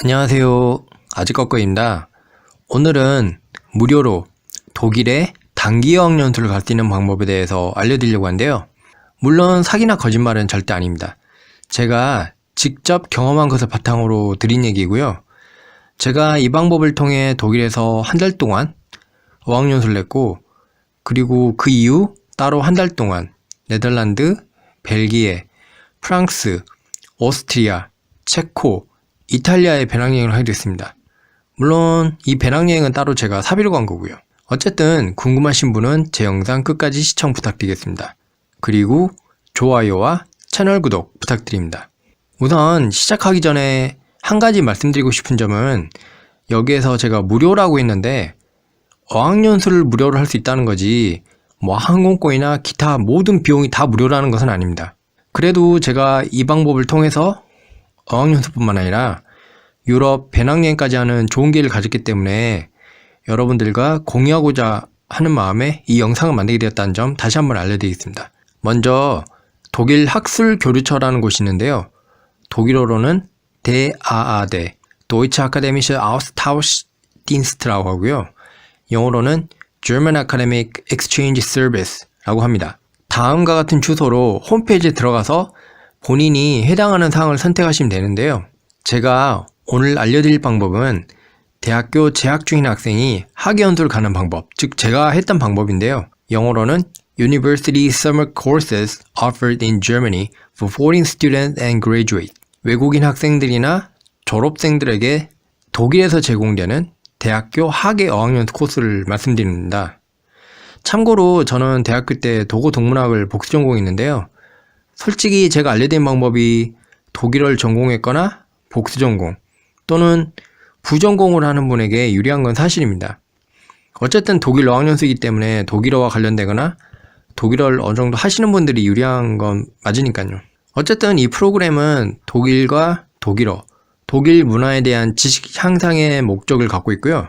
안녕하세요. 아직꺼꺼입니다. 오늘은 무료로 독일의 단기 어학연수를 갈 수 있는 방법에 대해서 알려드리려고 하는데요. 물론 사기나 거짓말은 절대 아닙니다. 제가 직접 경험한 것을 바탕으로 드린 얘기고요. 제가 이 방법을 통해 독일에서 한 달 동안 어학연수를 냈고, 그리고 그 이후 따로 한 달 동안 네덜란드, 벨기에, 프랑스, 오스트리아, 체코, 이탈리아에 배낭여행을 하게 됐습니다. 물론 이 배낭여행은 따로 제가 사비로 간 거고요. 어쨌든 궁금하신 분은 제 영상 끝까지 시청 부탁드리겠습니다. 그리고 좋아요와 채널 구독 부탁드립니다. 우선 시작하기 전에 한 가지 말씀드리고 싶은 점은, 여기에서 제가 무료라고 했는데 어학연수를 무료로 할 수 있다는 거지 항공권이나 기타 모든 비용이 다 무료라는 것은 아닙니다. 그래도 제가 이 방법을 통해서 어학연수뿐만 아니라 유럽 배낭여행까지 하는 좋은 기회를 가졌기 때문에 여러분들과 공유하고자 하는 마음에 이 영상을 만들게 되었다는 점 다시 한번 알려드리겠습니다. 먼저 독일 학술교류처라는 곳이 있는데요. 독일어로는 DAAD, Deutsche Akademische Austauschdienst라고 하고요. 영어로는 German Academic Exchange Service라고 합니다. 다음과 같은 주소로 홈페이지에 들어가서 본인이 해당하는 사항을 선택하시면 되는데요. 제가 오늘 알려드릴 방법은 대학교 재학 중인 학생이 학예연수를 가는 방법, 즉 제가 했던 방법인데요. 영어로는 University Summer Courses Offered in Germany for Foreign Students and Graduates. 외국인 학생들이나 졸업생들에게 독일에서 제공되는 대학교 학예 어학연수 코스를 말씀드립니다. 참고로 저는 대학교 때 도고 동문학을 복수 전공했는데요. 솔직히 제가 알려드린 방법이 독일어를 전공했거나 복수 전공 또는 부전공을 하는 분에게 유리한 건 사실입니다. 어쨌든 독일 어학연수이기 때문에 독일어와 관련되거나 독일어를 어느 정도 하시는 분들이 유리한 건 맞으니까요. 어쨌든 이 프로그램은 독일과 독일어, 독일 문화에 대한 지식 향상의 목적을 갖고 있고요.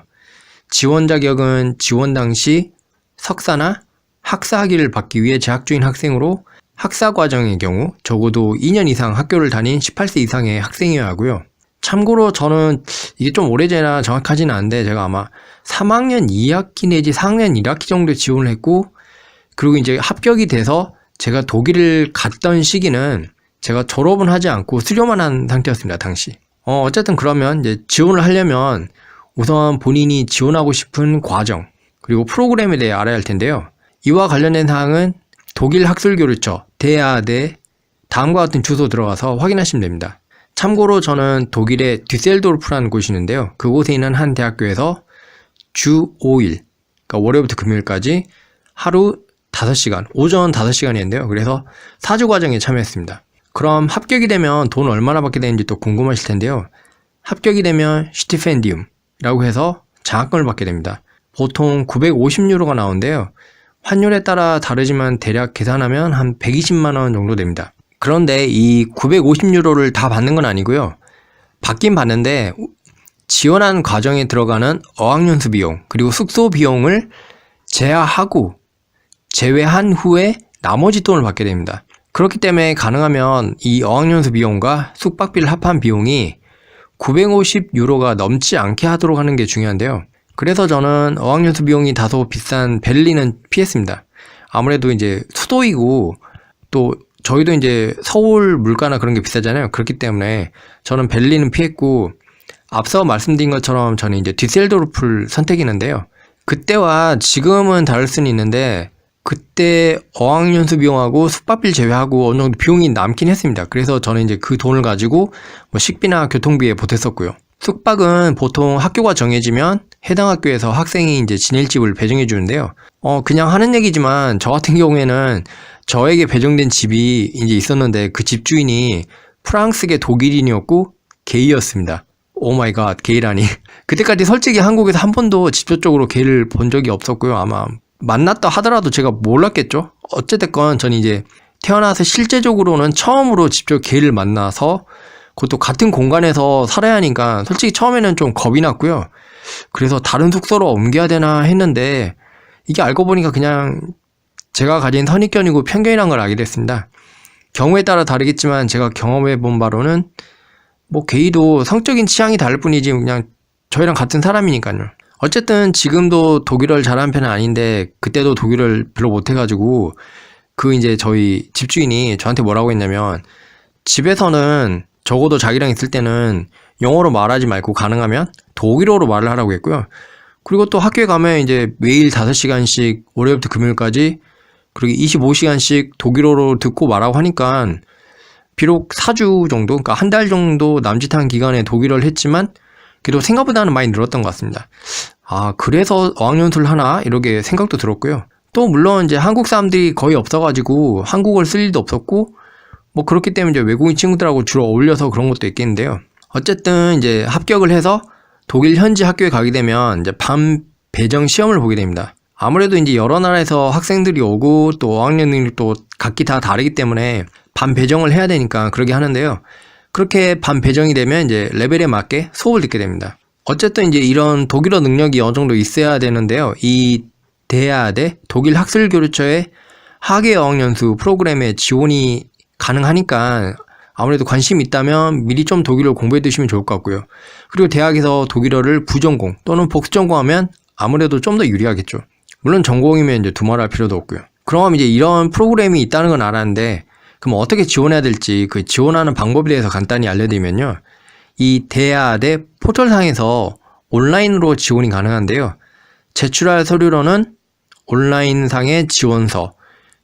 지원 자격은 지원 당시 석사나 학사 학위를 받기 위해 재학 중인 학생으로, 학사 과정의 경우 적어도 2년 이상 학교를 다닌 18세 이상의 학생이어야 하고요. 참고로 저는 이게 좀 오래전이라 정확하지는 않은데 제가 아마 3학년 2학기 내지 4학년 1학기 정도에 지원을 했고, 그리고 이제 합격이 돼서 제가 독일을 갔던 시기는 제가 졸업은 하지 않고 수료만 한 상태였습니다, 당시. 어쨌든 그러면 이제 지원을 하려면 우선 본인이 지원하고 싶은 과정 그리고 프로그램에 대해 알아야 할 텐데요. 이와 관련된 사항은 독일 학술교류처 DAAD 다음과 같은 주소 들어가서 확인하시면 됩니다. 참고로 저는 독일의 뒤셀도르프라는 곳이 있는데요. 그곳에 있는 한 대학교에서 주 5일, 그러니까 월요일부터 금요일까지 하루 5시간, 오전 5시간이었는데요. 그래서 4주 과정에 참여했습니다. 그럼 합격이 되면 돈 얼마나 받게 되는지 또 궁금하실 텐데요. 합격이 되면 슈티펜디움이라고 해서 장학금을 받게 됩니다. 보통 950유로가 나오는데요. 환율에 따라 다르지만 대략 계산하면 한 120만 원 정도 됩니다. 그런데 이 950유로를 다 받는 건 아니고요. 받긴 받는데 지원하는 과정에 들어가는 어학연수 비용 그리고 숙소 비용을 제외한 후에 나머지 돈을 받게 됩니다. 그렇기 때문에 가능하면 이 어학연수 비용과 숙박비를 합한 비용이 950유로가 넘지 않게 하도록 하는 게 중요한데요. 그래서 저는 어학연수 비용이 다소 비싼 베를린은 피했습니다. 아무래도 이제 수도이고 또 저희도 이제 서울 물가나 그런 게 비싸잖아요. 그렇기 때문에 저는 베를린은 피했고, 앞서 말씀드린 것처럼 저는 이제 뒤셀도르프를 선택했는데요. 그때와 지금은 다를 수는 있는데 그때 어학연수 비용하고 숙박비를 제외하고 어느 정도 비용이 남긴 했습니다. 그래서 저는 이제 그 돈을 가지고 식비나 교통비에 보탰었고요. 숙박은 보통 학교가 정해지면 해당 학교에서 학생이 이제 지낼 집을 배정해 주는데요. 그냥 하는 얘기지만 저 같은 경우에는 저에게 배정된 집이 이제 있었는데 그 집주인이 프랑스계 독일인이었고 게이였습니다. 오 마이 갓, 게이라니. 그때까지 솔직히 한국에서 한 번도 직접적으로 게이를 본 적이 없었고요. 아마 만났다 하더라도 제가 몰랐겠죠. 어쨌든 저는 이제 태어나서 실제적으로는 처음으로 직접 게이를 만나서 그것도 같은 공간에서 살아야 하니까 솔직히 처음에는 좀 겁이 났고요. 그래서 다른 숙소로 옮겨야 되나 했는데 이게 알고 보니까 그냥 제가 가진 선입견이고 편견이란 걸 알게 됐습니다. 경우에 따라 다르겠지만 제가 경험해 본 바로는 뭐 게이도 성적인 취향이 다를 뿐이지 그냥 저희랑 같은 사람이니까요. 어쨌든 지금도 독일어를 잘하는 편은 아닌데 그때도 독일어를 별로 못해가지고 이제 저희 집주인이 저한테 뭐라고 했냐면 집에서는 적어도 자기랑 있을 때는 영어로 말하지 말고 가능하면 독일어로 말을 하라고 했고요. 그리고 또 학교에 가면 이제 매일 5시간씩 월요일부터 금요일까지 그리고 25시간씩 독일어로 듣고 말하고 하니까 비록 4주 정도, 그러니까 한 달 정도 남짓한 기간에 독일어를 했지만 그래도 생각보다는 많이 늘었던 것 같습니다. 아, 그래서 어학연수를 하나? 이렇게 생각도 들었고요. 또 물론 이제 한국 사람들이 거의 없어가지고 한국어를 쓸 일도 없었고 뭐 그렇기 때문에 이제 외국인 친구들하고 주로 어울려서 그런 것도 있겠는데요. 어쨌든 이제 합격을 해서 독일 현지 학교에 가게 되면 이제 반 배정 시험을 보게 됩니다. 아무래도 이제 여러 나라에서 학생들이 오고 또 어학연 능력도 각기 다 다르기 때문에 반 배정을 해야 되니까 그러게 하는데요. 그렇게 반 배정이 되면 이제 레벨에 맞게 수업을 듣게 됩니다. 어쨌든 이제 이런 독일어 능력이 어느 정도 있어야 되는데요. 이 대야대 독일 학술교류처의 하계 어학연수 프로그램에 지원이 가능하니까 아무래도 관심이 있다면 미리 좀 독일어를 공부해 두시면 좋을 것 같고요. 그리고 대학에서 독일어를 부전공 또는 복수전공하면 아무래도 좀 더 유리하겠죠. 물론 전공이면 이제 두말할 필요도 없고요. 그럼 이제 이런 프로그램이 있다는 건 알았는데 그럼 어떻게 지원해야 될지 그 지원하는 방법에 대해서 간단히 알려드리면요. 이 대야대 포털상에서 온라인으로 지원이 가능한데요. 제출할 서류로는 온라인상의 지원서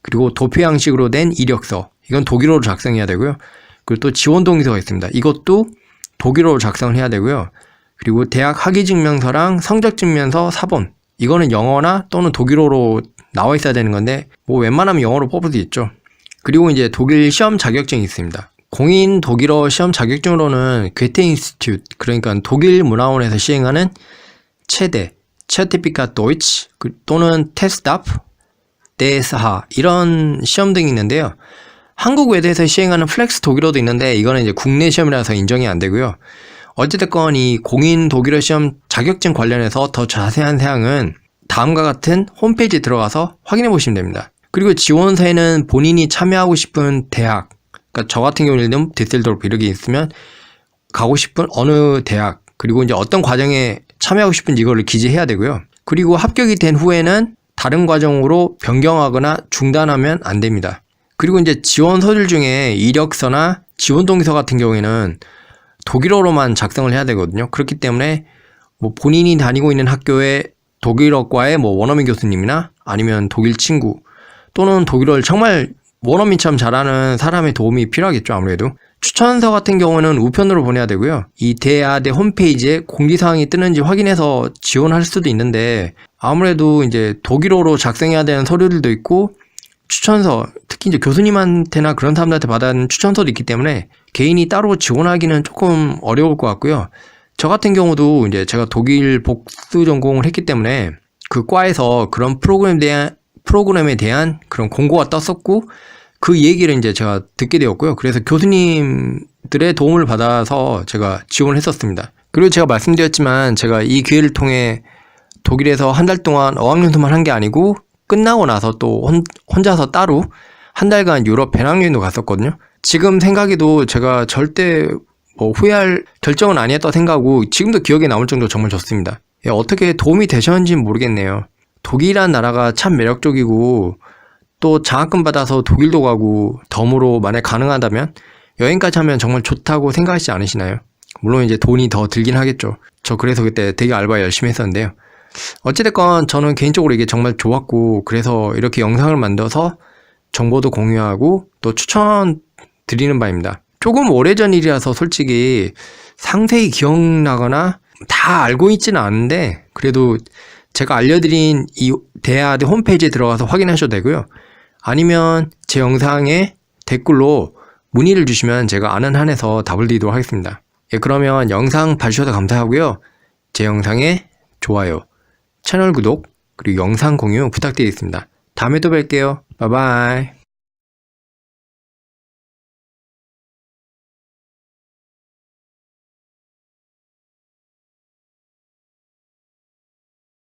그리고 도표 양식으로 된 이력서 이건 독일어로 작성해야 되고요. 그리고 또 지원 동의서가 있습니다. 이것도 독일어로 작성을 해야 되고요. 그리고 대학 학위증명서랑 성적증명서 사본 이거는 영어나 또는 독일어로 나와 있어야 되는 건데 뭐 웬만하면 영어로 뽑을 수 있죠. 그리고 이제 독일 시험 자격증이 있습니다. 공인 독일어 시험 자격증으로는 괴테 인스튜트 그러니까 독일 문화원에서 시행하는 체대, Zertifikat Deutsch 또는 테스트업, DSH 이런 시험 등이 있는데요. 한국 외대에서 시행하는 플렉스 독일어도 있는데 이거는 이제 국내 시험이라서 인정이 안 되고요. 어찌됐건 이 공인 독일어 시험 자격증 관련해서 더 자세한 사항은 다음과 같은 홈페이지에 들어가서 확인해 보시면 됩니다. 그리고 지원서에는 본인이 참여하고 싶은 대학, 그러니까 저 같은 경우에는 디셀도르프 이렇게 있으면 가고 싶은 어느 대학, 그리고 이제 어떤 과정에 참여하고 싶은지 이거를 기재해야 되고요. 그리고 합격이 된 후에는 다른 과정으로 변경하거나 중단하면 안 됩니다. 그리고 이제 지원 서류 중에 이력서나 지원 동의서 같은 경우에는 독일어로만 작성을 해야 되거든요. 그렇기 때문에 뭐 본인이 다니고 있는 학교의 독일어과의 뭐 원어민 교수님이나 아니면 독일 친구 또는 독일어를 정말 원어민처럼 잘하는 사람의 도움이 필요하겠죠. 아무래도 추천서 같은 경우는 우편으로 보내야 되고요. 이 대야대 홈페이지에 공지사항이 뜨는지 확인해서 지원할 수도 있는데 아무래도 이제 독일어로 작성해야 되는 서류들도 있고 추천서, 특히 이제 교수님한테나 그런 사람들한테 받은 추천서도 있기 때문에 개인이 따로 지원하기는 조금 어려울 것 같고요. 저 같은 경우도 이제 제가 독일 복수 전공을 했기 때문에 그 과에서 그런 프로그램에 대한 그런 공고가 떴었고 그 얘기를 이제 제가 듣게 되었고요. 그래서 교수님들의 도움을 받아서 제가 지원을 했었습니다. 그리고 제가 말씀드렸지만 제가 이 기회를 통해 독일에서 한 달 동안 어학연수만 한 게 아니고 끝나고 나서 또 혼자서 따로 한 달간 유럽 배낭여행도 갔었거든요. 지금 생각해도 제가 절대 뭐 후회할 결정은 아니었다 생각하고 지금도 기억에 남을 정도로 정말 좋습니다. 어떻게 도움이 되셨는지는 모르겠네요. 독일이란 나라가 참 매력적이고 또 장학금 받아서 독일도 가고 덤으로 만약 가능하다면 여행까지 하면 정말 좋다고 생각하시지 않으시나요? 물론 이제 돈이 더 들긴 하겠죠. 저 그래서 그때 되게 알바 열심히 했었는데요. 어찌됐건 저는 개인적으로 이게 정말 좋았고 그래서 이렇게 영상을 만들어서 정보도 공유하고 또 추천 드리는 바입니다. 조금 오래전 일이라서 솔직히 상세히 기억나거나 다 알고 있지는 않은데 그래도 제가 알려드린 이 대야대 홈페이지에 들어가서 확인하셔도 되고요. 아니면 제 영상에 댓글로 문의를 주시면 제가 아는 한에서 답을 드리도록 하겠습니다. 예, 그러면 영상 봐주셔서 감사하고요. 제 영상에 좋아요, 채널 구독, 그리고 영상 공유 부탁드리겠습니다. 다음에 또 뵐게요. 바이바이.